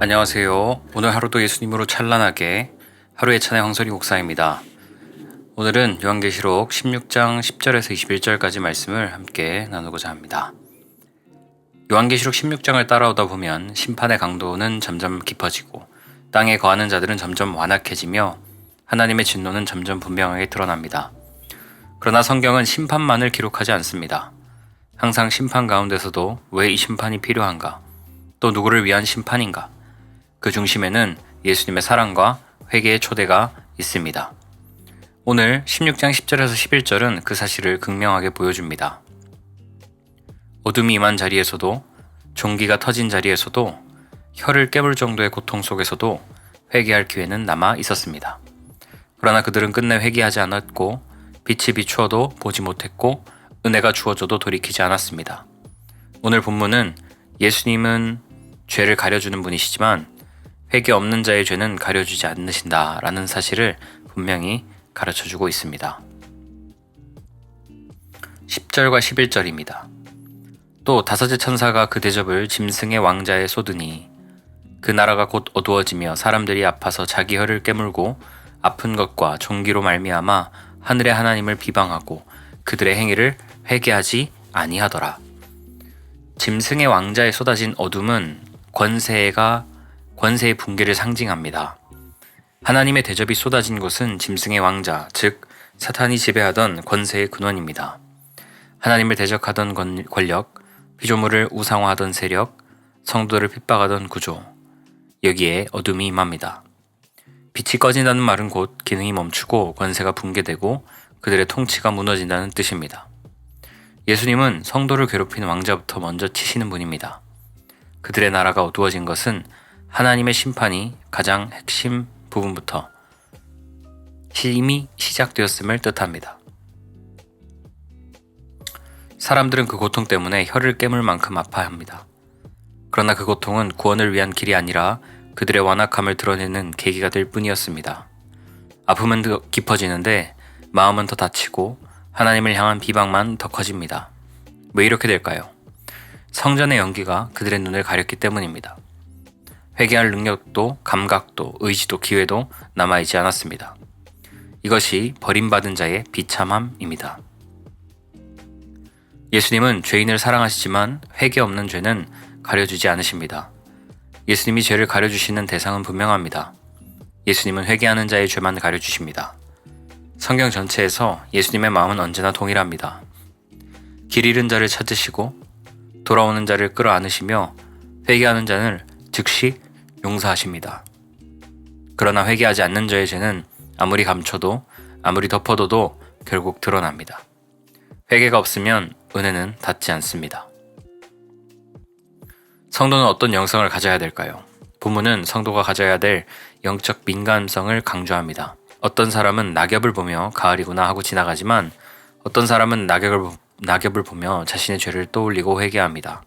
안녕하세요. 오늘 하루도 예수님으로 찬란하게 하루의 찬양 황선희 목사입니다. 오늘은 요한계시록 16장 10절에서 21절까지 말씀을 함께 나누고자 합니다. 요한계시록 16장을 따라오다 보면 심판의 강도는 점점 깊어지고 땅에 거하는 자들은 점점 완악해지며 하나님의 진노는 점점 분명하게 드러납니다. 그러나 성경은 심판만을 기록하지 않습니다. 항상 심판 가운데서도 왜 이 심판이 필요한가? 또 누구를 위한 심판인가? 그 중심에는 예수님의 사랑과 회개의 초대가 있습니다. 오늘 16장 10절에서 11절은 그 사실을 극명하게 보여줍니다. 어둠이 임한 자리에서도, 종기가 터진 자리에서도, 혀를 깨물 정도의 고통 속에서도 회개할 기회는 남아 있었습니다. 그러나 그들은 끝내 회개하지 않았고 빛이 비추어도 보지 못했고 은혜가 주어져도 돌이키지 않았습니다. 오늘 본문은 예수님은 죄를 가려주는 분이시지만 회개 없는 자의 죄는 가려주지 않으신다라는 사실을 분명히 가르쳐주고 있습니다. 10절과 11절입니다. 또 다섯째 천사가 그 대접을 짐승의 왕자에 쏟으니 그 나라가 곧 어두워지며 사람들이 아파서 자기 혀를 깨물고 아픈 것과 종기로 말미암아 하늘의 하나님을 비방하고 그들의 행위를 회개하지 아니하더라. 짐승의 왕자에 쏟아진 어둠은 권세의 붕괴를 상징합니다. 하나님의 대접이 쏟아진 곳은 짐승의 왕자, 즉 사탄이 지배하던 권세의 근원입니다. 하나님을 대적하던 권력, 피조물을 우상화하던 세력, 성도를 핍박하던 구조, 여기에 어둠이 임합니다. 빛이 꺼진다는 말은 곧 기능이 멈추고 권세가 붕괴되고 그들의 통치가 무너진다는 뜻입니다. 예수님은 성도를 괴롭힌 왕자부터 먼저 치시는 분입니다. 그들의 나라가 어두워진 것은 하나님의 심판이 가장 핵심 부분부터 이미 시작되었음을 뜻합니다. 사람들은 그 고통 때문에 혀를 깨물 만큼 아파합니다. 그러나 그 고통은 구원을 위한 길이 아니라 그들의 완악함을 드러내는 계기가 될 뿐이었습니다. 아픔은 더 깊어지는데 마음은 더 다치고 하나님을 향한 비방만 더 커집니다. 왜 이렇게 될까요? 성전의 연기가 그들의 눈을 가렸기 때문입니다. 회개할 능력도 감각도 의지도 기회도 남아있지 않았습니다. 이것이 버림받은 자의 비참함입니다. 예수님은 죄인을 사랑하시지만 회개 없는 죄는 가려주지 않으십니다. 예수님이 죄를 가려주시는 대상은 분명합니다. 예수님은 회개하는 자의 죄만 가려주십니다. 성경 전체에서 예수님의 마음은 언제나 동일합니다. 길 잃은 자를 찾으시고 돌아오는 자를 끌어안으시며 회개하는 자를 즉시 용서하십니다. 그러나 회개하지 않는 자의 죄는 아무리 감춰도 아무리 덮어둬도 결국 드러납니다. 회개가 없으면 은혜는 닿지 않습니다. 성도는 어떤 영성을 가져야 될까요? 본문은 성도가 가져야 될 영적 민감성을 강조합니다. 어떤 사람은 낙엽을 보며 가을이구나 하고 지나가지만 어떤 사람은 낙엽을 보며 자신의 죄를 떠올리고 회개합니다.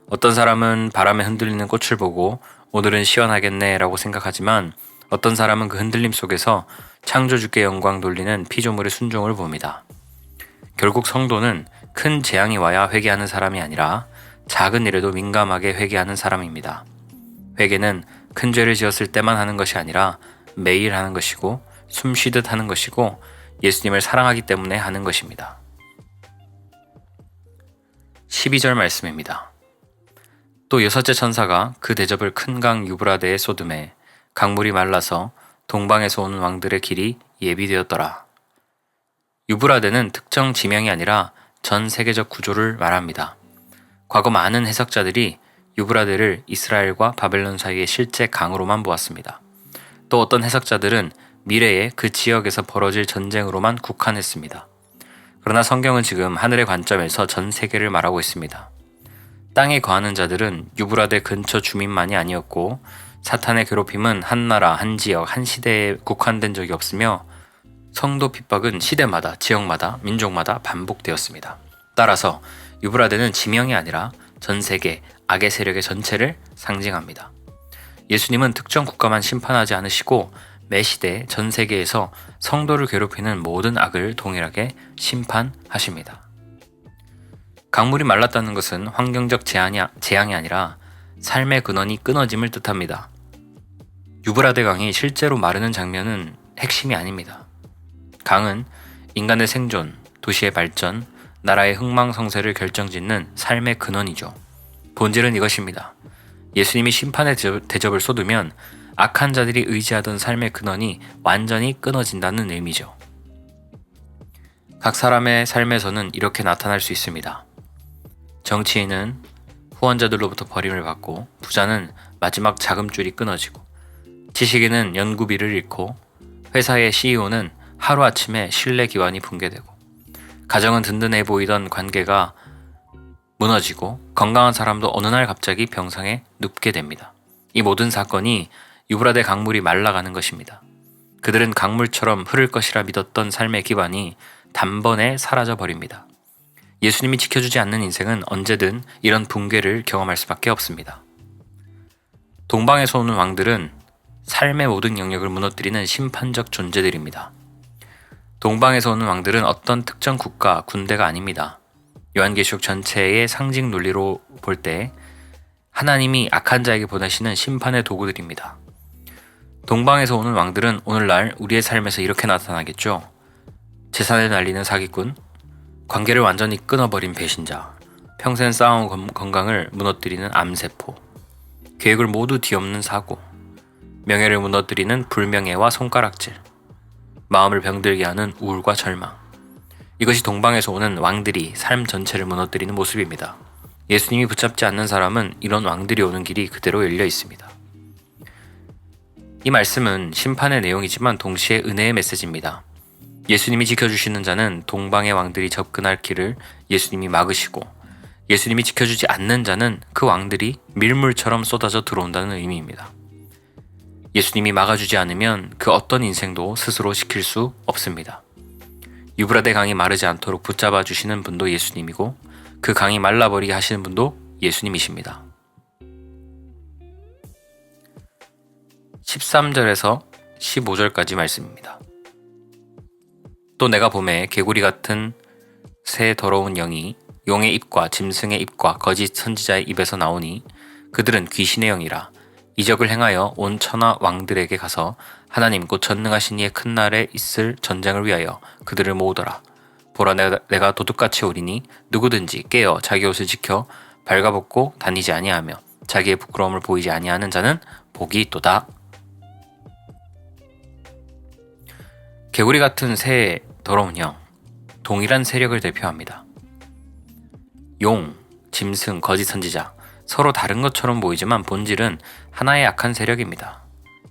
어떤 사람은 바람에 흔들리는 꽃을 보고 오늘은 시원하겠네 라고 생각하지만 어떤 사람은 그 흔들림 속에서 창조주께 영광 돌리는 피조물의 순종을 봅니다. 결국 성도는 큰 재앙이 와야 회개하는 사람이 아니라 작은 일에도 민감하게 회개하는 사람입니다. 회개는 큰 죄를 지었을 때만 하는 것이 아니라 매일 하는 것이고 숨 쉬듯 하는 것이고 예수님을 사랑하기 때문에 하는 것입니다. 12절 말씀입니다. 또 여섯째 천사가 그 대접을 큰 강 유브라데에 쏟음에 강물이 말라서 동방에서 오는 왕들의 길이 예비되었더라. 유브라데는 특정 지명이 아니라 전 세계적 구조를 말합니다. 과거 많은 해석자들이 유브라데를 이스라엘과 바벨론 사이의 실제 강으로만 보았습니다. 또 어떤 해석자들은 미래에 그 지역에서 벌어질 전쟁으로만 국한했습니다. 그러나 성경은 지금 하늘의 관점에서 전 세계를 말하고 있습니다. 땅에 거하는 자들은 유브라데 근처 주민만이 아니었고 사탄의 괴롭힘은 한 나라, 한 지역, 한 시대에 국한된 적이 없으며 성도 핍박은 시대마다, 지역마다, 민족마다 반복되었습니다. 따라서 유브라데는 지명이 아니라 전 세계 악의 세력의 전체를 상징합니다. 예수님은 특정 국가만 심판하지 않으시고 매 시대 전 세계에서 성도를 괴롭히는 모든 악을 동일하게 심판하십니다. 강물이 말랐다는 것은 환경적 재앙이 아니라 삶의 근원이 끊어짐을 뜻합니다. 유브라데 강이 실제로 마르는 장면은 핵심이 아닙니다. 강은 인간의 생존, 도시의 발전, 나라의 흥망성쇠를 결정짓는 삶의 근원이죠. 본질은 이것입니다. 예수님이 심판의 대접을 쏟으면 악한 자들이 의지하던 삶의 근원이 완전히 끊어진다는 의미죠. 각 사람의 삶에서는 이렇게 나타날 수 있습니다. 정치인은 후원자들로부터 버림을 받고, 부자는 마지막 자금줄이 끊어지고, 지식인은 연구비를 잃고, 회사의 CEO는 하루아침에 신뢰 기반이 붕괴되고, 가정은 든든해 보이던 관계가 무너지고, 건강한 사람도 어느 날 갑자기 병상에 눕게 됩니다. 이 모든 사건이 유브라데 강물이 말라가는 것입니다. 그들은 강물처럼 흐를 것이라 믿었던 삶의 기반이 단번에 사라져 버립니다. 예수님이 지켜주지 않는 인생은 언제든 이런 붕괴를 경험할 수밖에 없습니다. 동방에서 오는 왕들은 삶의 모든 영역을 무너뜨리는 심판적 존재들입니다. 동방에서 오는 왕들은 어떤 특정 국가, 군대가 아닙니다. 요한계시록 전체의 상징 논리로 볼 때 하나님이 악한 자에게 보내시는 심판의 도구들입니다. 동방에서 오는 왕들은 오늘날 우리의 삶에서 이렇게 나타나겠죠. 재산을 날리는 사기꾼, 관계를 완전히 끊어버린 배신자, 평생 쌓아온 건강을 무너뜨리는 암세포, 계획을 모두 뒤엎는 사고, 명예를 무너뜨리는 불명예와 손가락질, 마음을 병들게 하는 우울과 절망. 이것이 동방에서 오는 왕들이 삶 전체를 무너뜨리는 모습입니다. 예수님이 붙잡지 않는 사람은 이런 왕들이 오는 길이 그대로 열려 있습니다. 이 말씀은 심판의 내용이지만 동시에 은혜의 메시지입니다. 예수님이 지켜주시는 자는 동방의 왕들이 접근할 길을 예수님이 막으시고, 예수님이 지켜주지 않는 자는 그 왕들이 밀물처럼 쏟아져 들어온다는 의미입니다. 예수님이 막아주지 않으면 그 어떤 인생도 스스로 지킬 수 없습니다. 유브라데 강이 마르지 않도록 붙잡아 주시는 분도 예수님이고, 그 강이 말라버리게 하시는 분도 예수님이십니다. 13절에서 15절까지 말씀입니다. 또 내가 보매 개구리 같은 새 더러운 영이 용의 입과 짐승의 입과 거짓 선지자의 입에서 나오니, 그들은 귀신의 영이라 이적을 행하여 온 천하 왕들에게 가서 하나님 곧 전능하신 이의 큰 날에 있을 전쟁을 위하여 그들을 모으더라. 보라, 내가 도둑같이 오리니 누구든지 깨어 자기 옷을 지켜 발가벗고 다니지 아니하며 자기의 부끄러움을 보이지 아니하는 자는 복이 있도다. 개구리 같은 새의 더러운 영, 동일한 세력을 대표합니다. 용, 짐승, 거짓 선지자, 서로 다른 것처럼 보이지만 본질은 하나의 악한 세력입니다.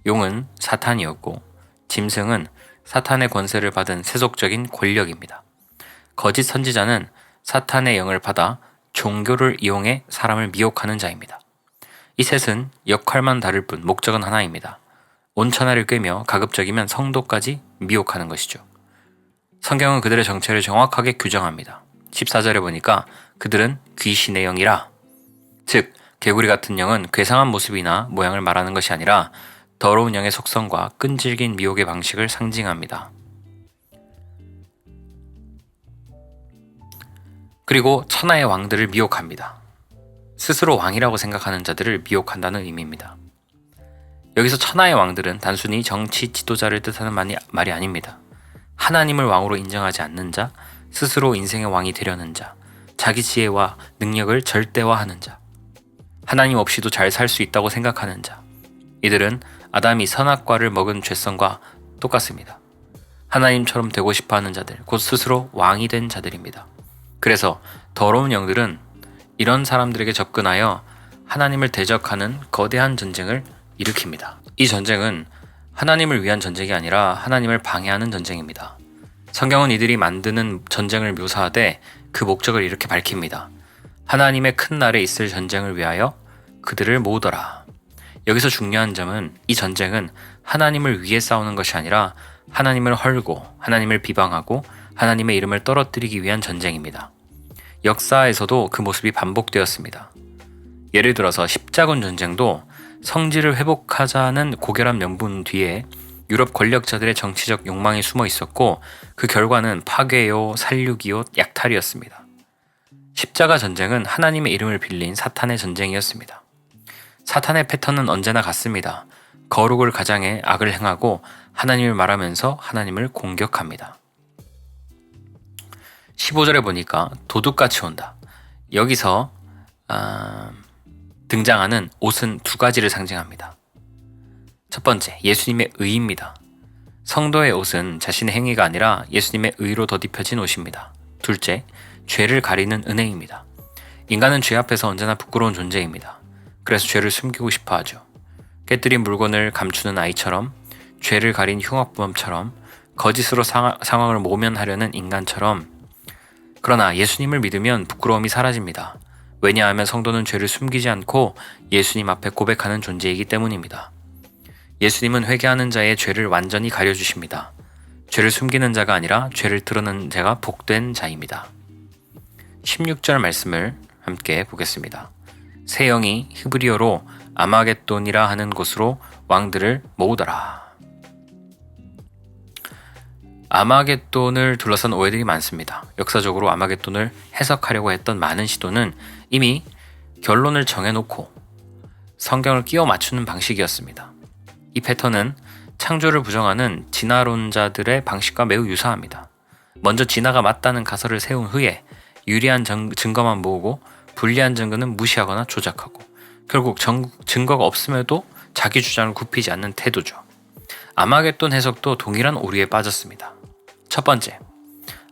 용은 사탄이었고, 짐승은 사탄의 권세를 받은 세속적인 권력입니다. 거짓 선지자는 사탄의 영을 받아 종교를 이용해 사람을 미혹하는 자입니다. 이 셋은 역할만 다를 뿐 목적은 하나입니다. 온 천하를 꿰며 가급적이면 성도까지 미혹하는 것이죠. 성경은 그들의 정체를 정확하게 규정합니다. 14절에 보니까 그들은 귀신의 영이라, 즉 개구리 같은 영은 괴상한 모습이나 모양을 말하는 것이 아니라 더러운 영의 속성과 끈질긴 미혹의 방식을 상징합니다. 그리고 천하의 왕들을 미혹합니다. 스스로 왕이라고 생각하는 자들을 미혹한다는 의미입니다. 여기서 천하의 왕들은 단순히 정치 지도자를 뜻하는 말이 아닙니다. 하나님을 왕으로 인정하지 않는 자, 스스로 인생의 왕이 되려는 자, 자기 지혜와 능력을 절대화하는 자, 하나님 없이도 잘 살 수 있다고 생각하는 자, 이들은 아담이 선악과를 먹은 죄성과 똑같습니다. 하나님처럼 되고 싶어하는 자들, 곧 스스로 왕이 된 자들입니다. 그래서 더러운 영들은 이런 사람들에게 접근하여 하나님을 대적하는 거대한 전쟁을 일으킵니다. 이 전쟁은 하나님을 위한 전쟁이 아니라 하나님을 방해하는 전쟁입니다. 성경은 이들이 만드는 전쟁을 묘사하되 그 목적을 이렇게 밝힙니다. 하나님의 큰 날에 있을 전쟁을 위하여 그들을 모으더라. 여기서 중요한 점은 이 전쟁은 하나님을 위해 싸우는 것이 아니라 하나님을 헐고 하나님을 비방하고 하나님의 이름을 떨어뜨리기 위한 전쟁입니다. 역사에서도 그 모습이 반복되었습니다. 예를 들어서 십자군 전쟁도 성질을 회복하자는 고결한 명분 뒤에 유럽 권력자들의 정치적 욕망이 숨어 있었고, 그 결과는 파괴요, 살육이요, 약탈이었습니다. 십자가 전쟁은 하나님의 이름을 빌린 사탄의 전쟁이었습니다. 사탄의 패턴은 언제나 같습니다. 거룩을 가장해 악을 행하고 하나님을 말하면서 하나님을 공격합니다. 15절에 보니까 도둑같이 온다. 여기서 등장하는 옷은 두 가지를 상징합니다. 첫 번째, 예수님의 의입니다. 성도의 옷은 자신의 행위가 아니라 예수님의 의로 덧입혀진 옷입니다. 둘째, 죄를 가리는 은혜입니다. 인간은 죄 앞에서 언제나 부끄러운 존재입니다. 그래서 죄를 숨기고 싶어 하죠. 깨뜨린 물건을 감추는 아이처럼, 죄를 가린 흉악범처럼, 거짓으로 상황을 모면하려는 인간처럼. 그러나 예수님을 믿으면 부끄러움이 사라집니다. 왜냐하면 성도는 죄를 숨기지 않고 예수님 앞에 고백하는 존재이기 때문입니다. 예수님은 회개하는 자의 죄를 완전히 가려주십니다. 죄를 숨기는 자가 아니라 죄를 드러내는 자가 복된 자입니다. 16절 말씀을 함께 보겠습니다. 새 영이 히브리어로 아마겟돈이라 하는 곳으로 왕들을 모으더라. 아마겟돈을 둘러싼 오해들이 많습니다. 역사적으로 아마겟돈을 해석하려고 했던 많은 시도는 이미 결론을 정해놓고 성경을 끼워 맞추는 방식이었습니다. 이 패턴은 창조를 부정하는 진화론자들의 방식과 매우 유사합니다. 먼저 진화가 맞다는 가설을 세운 후에 유리한 증거만 모으고 불리한 증거는 무시하거나 조작하고 결국 증거가 없음에도 자기 주장을 굽히지 않는 태도죠. 아마겟돈 해석도 동일한 오류에 빠졌습니다. 첫 번째,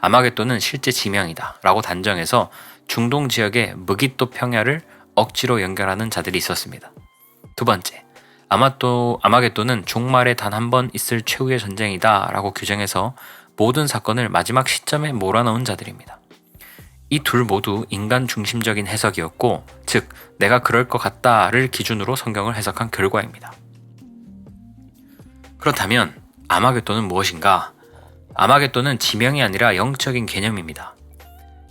아마겟돈은 실제 지명이다 라고 단정해서 중동 지역의 무깃도 평야를 억지로 연결하는 자들이 있었습니다. 두 번째, 아마겟돈은 종말에 단 한 번 있을 최후의 전쟁이다 라고 규정해서 모든 사건을 마지막 시점에 몰아넣은 자들입니다. 이 둘 모두 인간 중심적인 해석이었고, 즉 내가 그럴 것 같다를 기준으로 성경을 해석한 결과입니다. 그렇다면 아마겟돈은 무엇인가? 아마겟돈은 지명이 아니라 영적인 개념입니다.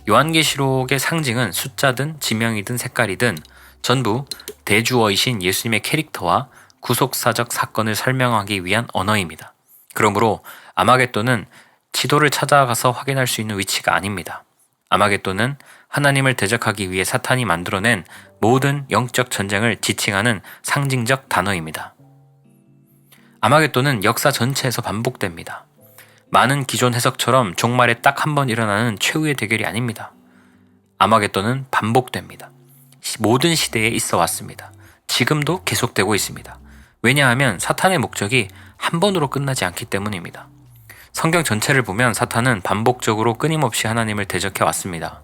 요한계시록의 상징은 숫자든 지명이든 색깔이든 전부 대주어이신 예수님의 캐릭터와 구속사적 사건을 설명하기 위한 언어입니다. 그러므로 아마겟돈은 지도를 찾아가서 확인할 수 있는 위치가 아닙니다. 아마겟돈은 하나님을 대적하기 위해 사탄이 만들어낸 모든 영적 전쟁을 지칭하는 상징적 단어입니다. 아마겟돈은 역사 전체에서 반복됩니다. 많은 기존 해석처럼 종말에 딱 한 번 일어나는 최후의 대결이 아닙니다. 아마겟돈은 반복됩니다. 모든 시대에 있어 왔습니다. 지금도 계속되고 있습니다. 왜냐하면 사탄의 목적이 한 번으로 끝나지 않기 때문입니다. 성경 전체를 보면 사탄은 반복적으로 끊임없이 하나님을 대적해 왔습니다.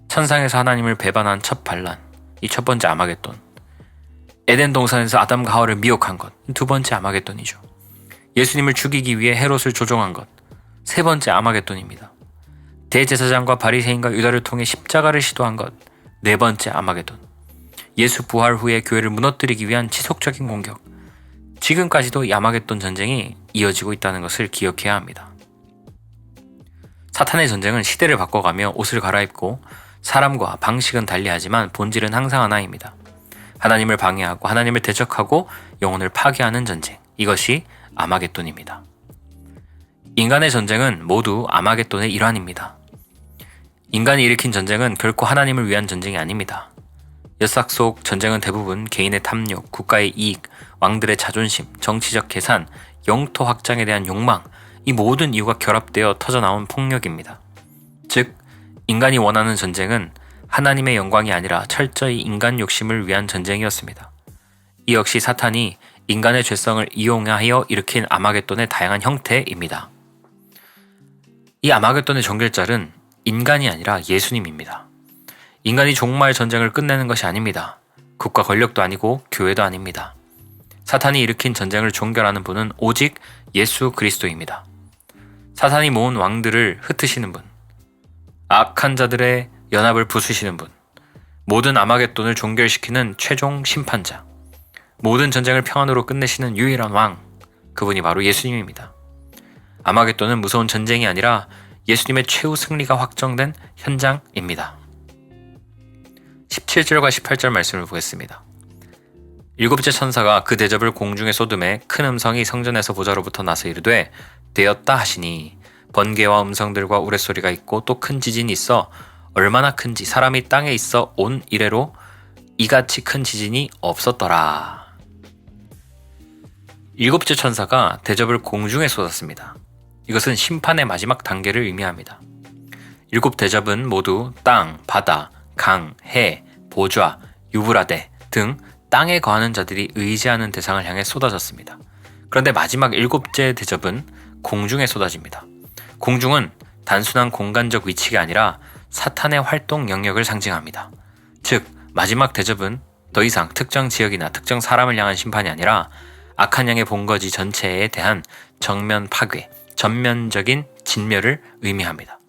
천상에서 하나님을 배반한 첫 반란, 이 첫 번째 아마겟돈. 에덴 동산에서 아담과 하와를 미혹한 것, 두 번째 아마겟돈이죠. 예수님을 죽이기 위해 헤롯을 조종한 것, 세 번째 아마겟돈입니다. 대제사장과 바리새인과 유다를 통해 십자가를 시도한 것, 네 번째 아마겟돈. 예수 부활 후에 교회를 무너뜨리기 위한 지속적인 공격. 지금까지도 이 아마겟돈 전쟁이 이어지고 있다는 것을 기억해야 합니다. 사탄의 전쟁은 시대를 바꿔가며 옷을 갈아입고 사람과 방식은 달리하지만 본질은 항상 하나입니다. 하나님을 방해하고 하나님을 대적하고 영혼을 파괴하는 전쟁. 이것이 아마겟돈입니다. 인간의 전쟁은 모두 아마겟돈의 일환입니다. 인간이 일으킨 전쟁은 결코 하나님을 위한 전쟁이 아닙니다. 역사 속 전쟁은 대부분 개인의 탐욕, 국가의 이익, 왕들의 자존심, 정치적 계산, 영토 확장에 대한 욕망, 이 모든 이유가 결합되어 터져나온 폭력입니다. 즉, 인간이 원하는 전쟁은 하나님의 영광이 아니라 철저히 인간 욕심을 위한 전쟁이었습니다. 이 역시 사탄이 인간의 죄성을 이용하여 일으킨 아마겟돈의 다양한 형태입니다. 이 아마겟돈의 종결자는 인간이 아니라 예수님입니다. 인간이 종말 전쟁을 끝내는 것이 아닙니다. 국가 권력도 아니고 교회도 아닙니다. 사탄이 일으킨 전쟁을 종결하는 분은 오직 예수 그리스도입니다. 사탄이 모은 왕들을 흩으시는 분, 악한 자들의 연합을 부수시는 분, 모든 아마겟돈을 종결시키는 최종 심판자, 모든 전쟁을 평안으로 끝내시는 유일한 왕, 그분이 바로 예수님입니다. 아마겟돈은 무서운 전쟁이 아니라 예수님의 최후 승리가 확정된 현장입니다. 17절과 18절 말씀을 보겠습니다. 일곱째 천사가 그 대접을 공중에 쏟음에 큰 음성이 성전에서 보좌로부터 나서 이르되 되었다 하시니 번개와 음성들과 우레소리가 있고 또 큰 지진이 있어 얼마나 큰지 사람이 땅에 있어 온 이래로 이같이 큰 지진이 없었더라. 일곱째 천사가 대접을 공중에 쏟았습니다. 이것은 심판의 마지막 단계를 의미합니다. 일곱 대접은 모두 땅, 바다, 강, 해, 보좌, 유브라데 등 땅에 거하는 자들이 의지하는 대상을 향해 쏟아졌습니다. 그런데 마지막 일곱째 대접은 공중에 쏟아집니다. 공중은 단순한 공간적 위치가 아니라 사탄의 활동 영역을 상징합니다. 즉, 마지막 대접은 더 이상 특정 지역이나 특정 사람을 향한 심판이 아니라 악한 영의 본거지 전체에 대한 정면 파괴, 전면적인 진멸을 의미합니다.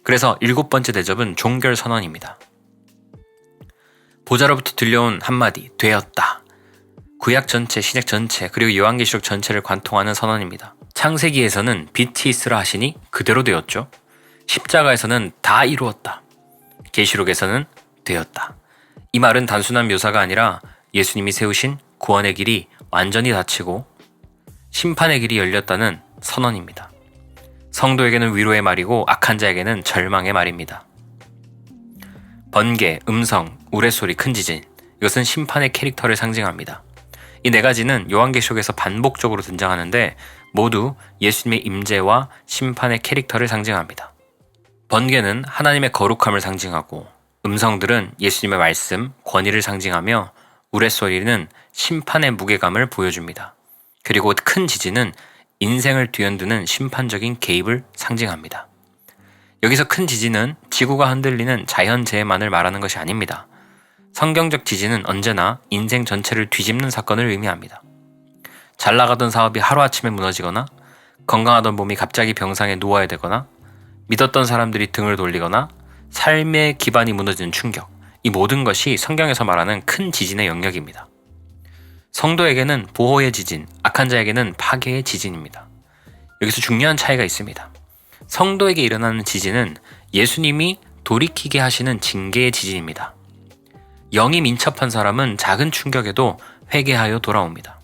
그래서 일곱 번째 대접은 종결 선언입니다. 보좌로부터 들려온 한마디, 되었다. 구약 전체, 신약 전체, 그리고 요한계시록 전체를 관통하는 선언입니다. 창세기에서는 빛이 있으라 하시니 그대로 되었죠. 십자가에서는 다 이루었다. 계시록에서는 되었다. 이 말은 단순한 묘사가 아니라 예수님이 세우신 구원의 길이 완전히 닫히고 심판의 길이 열렸다는 선언입니다. 성도에게는 위로의 말이고 악한 자에게는 절망의 말입니다. 번개, 음성, 우레소리, 큰 지진, 이것은 심판의 캐릭터를 상징합니다. 이 네 가지는 요한계시록에서 반복적으로 등장하는데 모두 예수님의 임재와 심판의 캐릭터를 상징합니다. 번개는 하나님의 거룩함을 상징하고, 음성들은 예수님의 말씀, 권위를 상징하며, 우레소리는 심판의 무게감을 보여줍니다. 그리고 큰 지진은 인생을 뒤흔드는 심판적인 개입을 상징합니다. 여기서 큰 지진은 지구가 흔들리는 자연재해만을 말하는 것이 아닙니다. 성경적 지진은 언제나 인생 전체를 뒤집는 사건을 의미합니다. 잘 나가던 사업이 하루아침에 무너지거나, 건강하던 몸이 갑자기 병상에 누워야 되거나, 믿었던 사람들이 등을 돌리거나, 삶의 기반이 무너지는 충격, 이 모든 것이 성경에서 말하는 큰 지진의 영역입니다. 성도에게는 보호의 지진, 악한 자에게는 파괴의 지진입니다. 여기서 중요한 차이가 있습니다. 성도에게 일어나는 지진은 예수님이 돌이키게 하시는 징계의 지진입니다. 영이 민첩한 사람은 작은 충격에도 회개하여 돌아옵니다.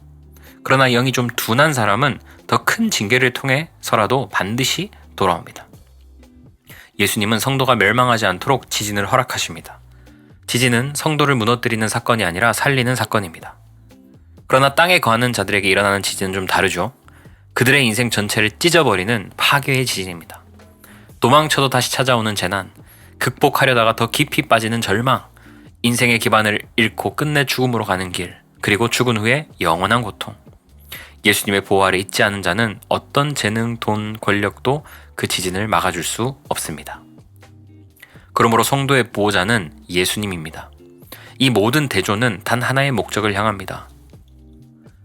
그러나 영이 좀 둔한 사람은 더 큰 징계를 통해서라도 반드시 돌아옵니다. 예수님은 성도가 멸망하지 않도록 지진을 허락하십니다. 지진은 성도를 무너뜨리는 사건이 아니라 살리는 사건입니다. 그러나 땅에 거하는 자들에게 일어나는 지진은 좀 다르죠. 그들의 인생 전체를 찢어버리는 파괴의 지진입니다. 도망쳐도 다시 찾아오는 재난, 극복하려다가 더 깊이 빠지는 절망, 인생의 기반을 잃고 끝내 죽음으로 가는 길, 그리고 죽은 후에 영원한 고통. 예수님의 보호 아래 있지 않은 자는 어떤 재능, 돈, 권력도 그 지진을 막아줄 수 없습니다. 그러므로 성도의 보호자는 예수님입니다. 이 모든 대조는 단 하나의 목적을 향합니다.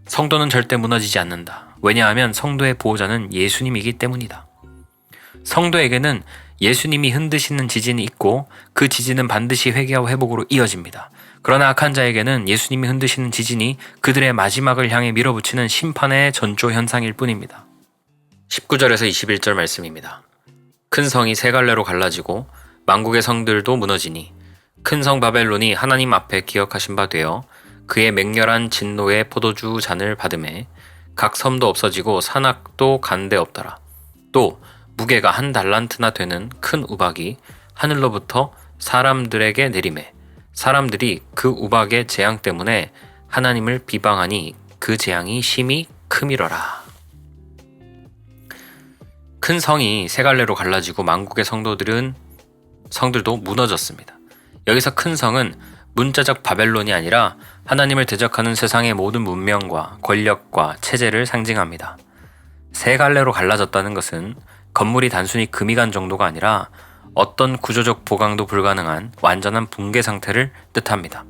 성도는 절대 무너지지 않는다. 왜냐하면 성도의 보호자는 예수님이기 때문이다. 성도에게는 예수님이 흔드시는 지진이 있고 그 지진은 반드시 회개와 회복으로 이어집니다. 그러나 악한 자에게는 예수님이 흔드시는 지진이 그들의 마지막을 향해 밀어붙이는 심판의 전조 현상일 뿐입니다. 19절에서 21절 말씀입니다. 큰 성이 세 갈래로 갈라지고 만국의 성들도 무너지니 큰 성 바벨론이 하나님 앞에 기억하신 바 되어 그의 맹렬한 진노의 포도주 잔을 받음에 각 섬도 없어지고 산악도 간데 없더라. 또 무게가 한 달란트나 되는 큰 우박이 하늘로부터 사람들에게 내리매 사람들이 그 우박의 재앙 때문에 하나님을 비방하니 그 재앙이 심히 크미러라. 큰 성이 세 갈래로 갈라지고 만국의 성들도 무너졌습니다. 여기서 큰 성은 문자적 바벨론이 아니라 하나님을 대적하는 세상의 모든 문명과 권력과 체제를 상징합니다. 세 갈래로 갈라졌다는 것은 건물이 단순히 금이 간 정도가 아니라 어떤 구조적 보강도 불가능한 완전한 붕괴 상태를 뜻합니다.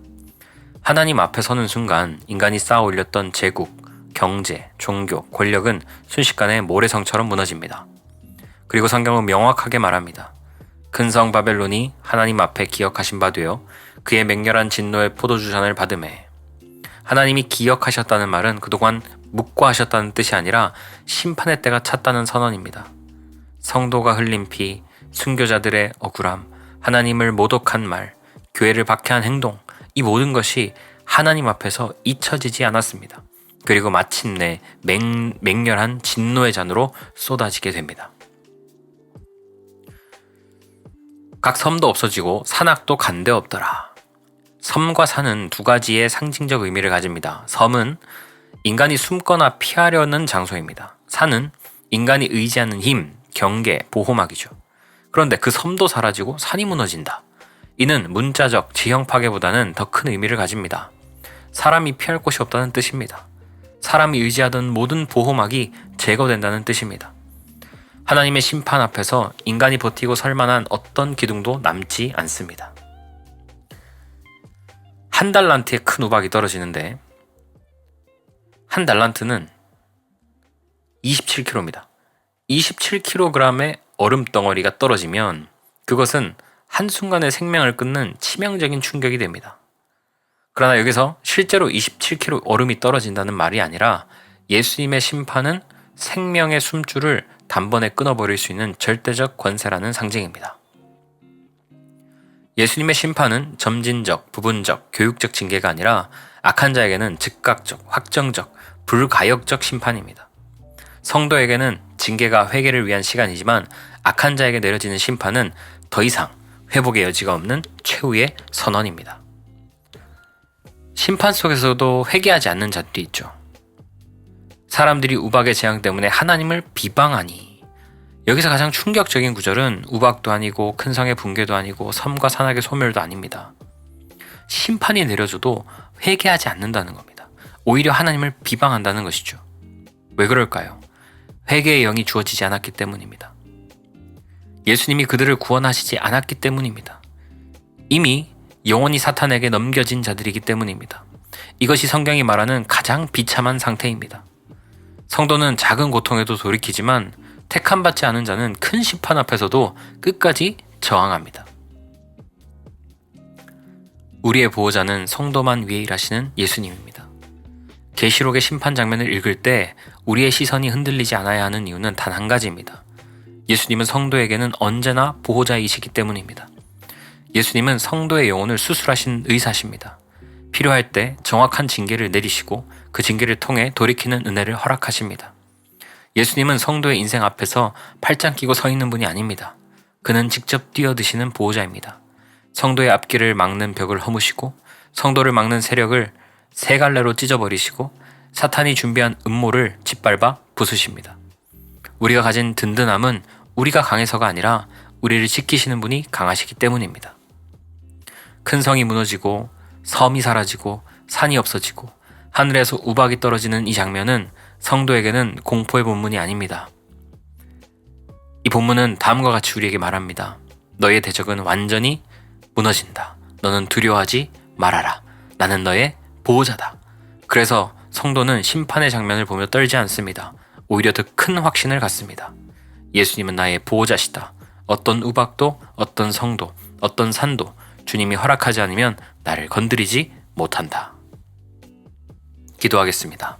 하나님 앞에 서는 순간 인간이 쌓아 올렸던 제국, 경제, 종교, 권력은 순식간에 모래성처럼 무너집니다. 그리고 성경은 명확하게 말합니다. 큰 성 바벨론이 하나님 앞에 기억하신 바 되어 그의 맹렬한 진노의 포도주 잔을 받음에 하나님이 기억하셨다는 말은 그동안 묵과하셨다는 뜻이 아니라 심판의 때가 찼다는 선언입니다. 성도가 흘린 피, 순교자들의 억울함, 하나님을 모독한 말, 교회를 박해한 행동, 이 모든 것이 하나님 앞에서 잊혀지지 않았습니다. 그리고 마침내 맹렬한 진노의 잔으로 쏟아지게 됩니다. 각 섬도 없어지고 산악도 간데 없더라. 섬과 산은 두 가지의 상징적 의미를 가집니다. 섬은 인간이 숨거나 피하려는 장소입니다. 산은 인간이 의지하는 힘, 경계, 보호막이죠. 그런데 그 섬도 사라지고 산이 무너진다. 이는 문자적 지형 파괴보다는 더 큰 의미를 가집니다. 사람이 피할 곳이 없다는 뜻입니다. 사람이 의지하던 모든 보호막이 제거된다는 뜻입니다. 하나님의 심판 앞에서 인간이 버티고 설 만한 어떤 기둥도 남지 않습니다. 한 달란트의 큰 우박이 떨어지는데 한 달란트는 27kg입니다. 27kg의 얼음 덩어리가 떨어지면 그것은 한순간에 생명을 끊는 치명적인 충격이 됩니다. 그러나 여기서 실제로 27kg 얼음이 떨어진다는 말이 아니라 예수님의 심판은 생명의 숨줄을 단번에 끊어버릴 수 있는 절대적 권세라는 상징입니다. 예수님의 심판은 점진적, 부분적, 교육적 징계가 아니라 악한 자에게는 즉각적, 확정적, 불가역적 심판입니다. 성도에게는 징계가 회개를 위한 시간이지만 악한 자에게 내려지는 심판은 더 이상 회복의 여지가 없는 최후의 선언입니다. 심판 속에서도 회개하지 않는 자들이 있죠. 사람들이 우박의 재앙 때문에 하나님을 비방하니. 여기서 가장 충격적인 구절은 우박도 아니고 큰 성의 붕괴도 아니고 섬과 산악의 소멸도 아닙니다. 심판이 내려져도 회개하지 않는다는 겁니다. 오히려 하나님을 비방한다는 것이죠. 왜 그럴까요? 회개의 영이 주어지지 않았기 때문입니다. 예수님이 그들을 구원하시지 않았기 때문입니다. 이미 영원히 사탄에게 넘겨진 자들이기 때문입니다. 이것이 성경이 말하는 가장 비참한 상태입니다. 성도는 작은 고통에도 돌이키지만 택함받지 않은 자는 큰 심판 앞에서도 끝까지 저항합니다. 우리의 보호자는 성도만 위에 일하시는 예수님입니다. 계시록의 심판 장면을 읽을 때 우리의 시선이 흔들리지 않아야 하는 이유는 단 한 가지입니다. 예수님은 성도에게는 언제나 보호자이시기 때문입니다. 예수님은 성도의 영혼을 수술하신 의사십니다. 필요할 때 정확한 징계를 내리시고 그 징계를 통해 돌이키는 은혜를 허락하십니다. 예수님은 성도의 인생 앞에서 팔짱 끼고 서 있는 분이 아닙니다. 그는 직접 뛰어드시는 보호자입니다. 성도의 앞길을 막는 벽을 허무시고 성도를 막는 세력을 세 갈래로 찢어버리시고 사탄이 준비한 음모를 짓밟아 부수십니다. 우리가 가진 든든함은 우리가 강해서가 아니라 우리를 지키시는 분이 강하시기 때문입니다. 큰 성이 무너지고 섬이 사라지고 산이 없어지고 하늘에서 우박이 떨어지는 이 장면은 성도에게는 공포의 본문이 아닙니다. 이 본문은 다음과 같이 우리에게 말합니다. 너의 대적은 완전히 무너진다. 너는 두려워하지 말아라. 나는 너의 보호자다. 그래서 성도는 심판의 장면을 보며 떨지 않습니다. 오히려 더 큰 확신을 갖습니다. 예수님은 나의 보호자시다. 어떤 우박도, 어떤 성도, 어떤 산도 주님이 허락하지 않으면 나를 건드리지 못한다. 기도하겠습니다.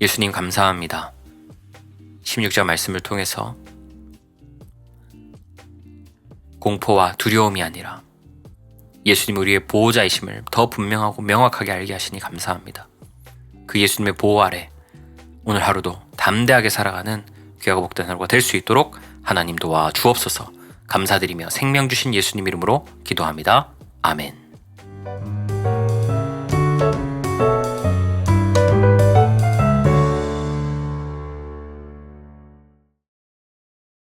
예수님 감사합니다. 16절 말씀을 통해서 공포와 두려움이 아니라 예수님 우리의 보호자이심을 더 분명하고 명확하게 알게 하시니 감사합니다. 그 예수님의 보호 아래 오늘 하루도 담대하게 살아가는 귀하고 복된 하루가 될 수 있도록 하나님 도와 주옵소서. 감사드리며 생명 주신 예수님 이름으로 기도합니다. 아멘.